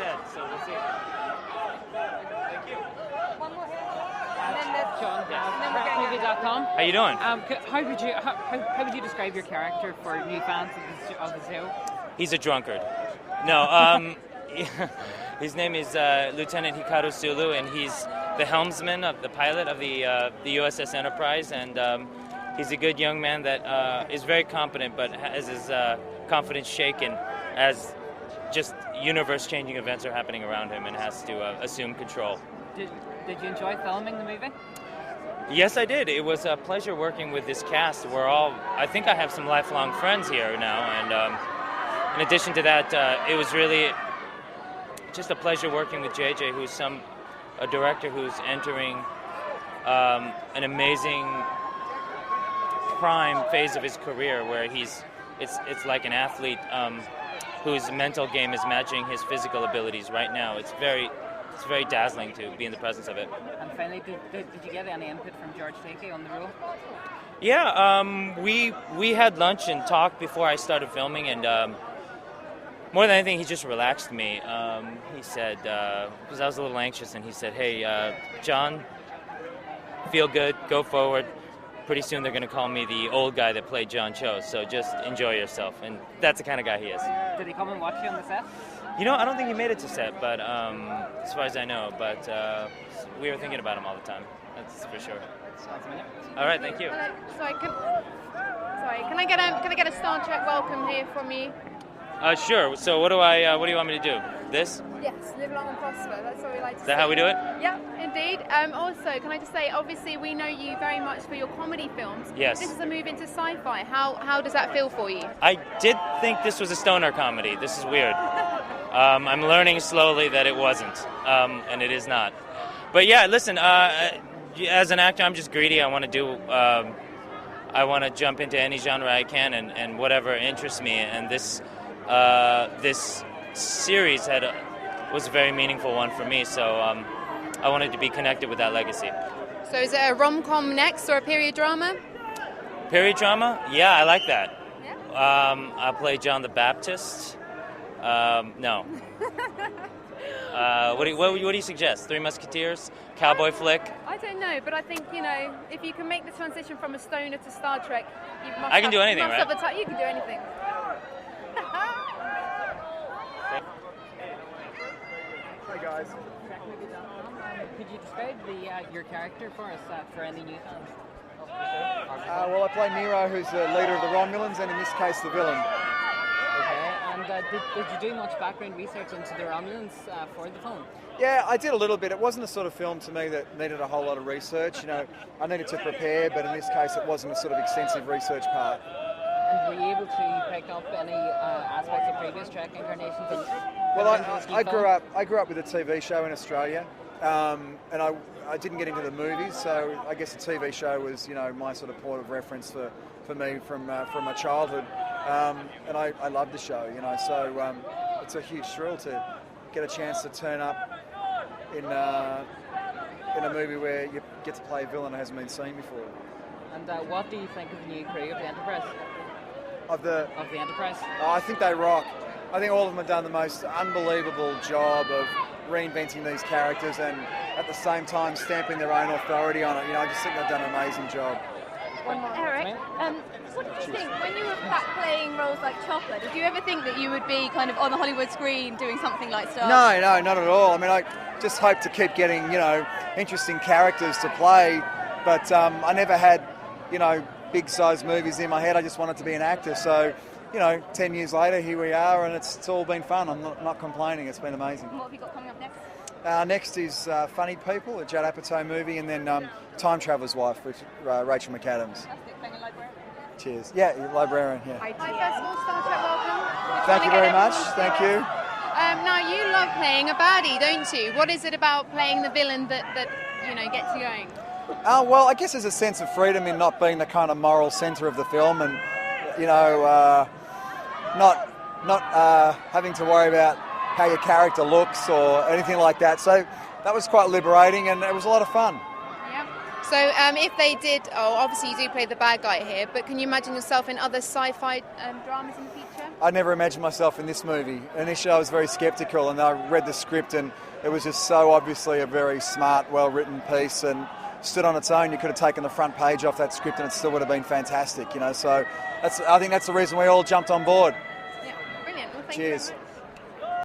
instead, so we'll see. Thank you. One more here. And then there's John, TrackMovie.com. How you doing? How would you describe your character for new fans of the show? He's a drunkard. No, his name is Lieutenant Hikaru Sulu, and he's the helmsman of the pilot of the USS Enterprise, and he's a good young man that is very competent, but has his confidence shaken as just universe-changing events are happening around him and has to assume control. Did you enjoy filming the movie? Yes, I did. It was a pleasure working with this cast. I think I have some lifelong friends here now, and in addition to that, it was really just a pleasure working with JJ, who's a director who's entering an amazing prime phase of his career, where it's like an athlete whose mental game is matching his physical abilities right now. It's very dazzling to be in the presence of it. And finally, did you get any input from George Takei on the role? Yeah, we had lunch and talked before I started filming, and more than anything, he just relaxed me. He said, because I was a little anxious, and he said, "Hey, John, feel good, go forward. Pretty soon they're going to call me the old guy that played John Cho, so just enjoy yourself." And that's the kind of guy he is. Did he come and watch you on the set? I don't think he made it to set, but as far as I know, but we were thinking about him all the time. That's for sure. All right, thank you. Sorry, can I get a Star Trek welcome here from you? Sure. So what do you want me to do? This? Yes, live long and prosper. That's what we like to say. Is that how we do it? Yeah, indeed. Also, can I just say, obviously, we know you very much for your comedy films. Yes. This is a move into sci-fi. How does that feel for you? I did think this was a stoner comedy. This is weird. I'm learning slowly that it wasn't, and it is not. But yeah, listen. As an actor, I'm just greedy. I want to jump into any genre I can, and whatever interests me. And this series was a very meaningful one for me. So I wanted to be connected with that legacy. So is it a rom-com next or a period drama? Period drama? Yeah, I like that. Yeah. I'll play John the Baptist. No. What do you suggest? Three Musketeers? Cowboy flick? I don't know, but I think, if you can make the transition from a stoner to Star Trek, I can do anything, right? You can do anything. Hi guys. Could you describe your character for us for any new fans? Well, I play Nero, who's the leader of the Romulans, and in this case, the villain. Okay, and did you do much background research into the Romulans for the film? Yeah, I did a little bit. It wasn't the sort of film to me that needed a whole lot of research. I needed to prepare, but in this case, it wasn't a sort of extensive research part. And were you able to pick up any aspects of previous Trek incarnations? Well, I grew up with a TV show in Australia, and I didn't get into the movies, so I guess the TV show was my sort of point of reference for me from my childhood, and I love the show, so it's a huge thrill to get a chance to turn up in a movie where you get to play a villain that hasn't been seen before. And what do you think of the new crew of the Enterprise? Of the Enterprise? Oh, I think they rock. I think all of them have done the most unbelievable job of reinventing these characters and at the same time stamping their own authority on it. I just think they've done an amazing job. Eric, what did you think when you were back playing roles like Chopper? Did you ever think that you would be kind of on the Hollywood screen doing something like Star Trek? No, not at all. I mean, I just hope to keep getting, interesting characters to play, but I never had, big-sized movies in my head. I just wanted to be an actor. So, 10 years later, here we are, and it's all been fun. I'm not complaining. It's been amazing. And what have you got coming up next? Next is Funny People, a Judd Apatow movie, and then Time Traveler's Wife with Rachel McAdams. Fantastic. Playing a librarian. Cheers. Yeah, librarian, yeah. Hi, first of all, Star Trek welcome. Thank you very much. Thank you. Now, you love playing a baddie, don't you? What is it about playing the villain that gets you going? Well, I guess there's a sense of freedom in not being the kind of moral centre of the film, and not having to worry about how your character looks or anything like that. So that was quite liberating, and it was a lot of fun. Yeah. So if they did, obviously you do play the bad guy here, but can you imagine yourself in other sci-fi dramas in the future? I never imagined myself in this movie. Initially, I was very sceptical, and I read the script, and it was just so obviously a very smart, well-written piece, and stood on its own. You could have taken the front page off that script, and it still would have been fantastic. So I think that's the reason we all jumped on board. Yeah, brilliant. Well, thank Cheers. you.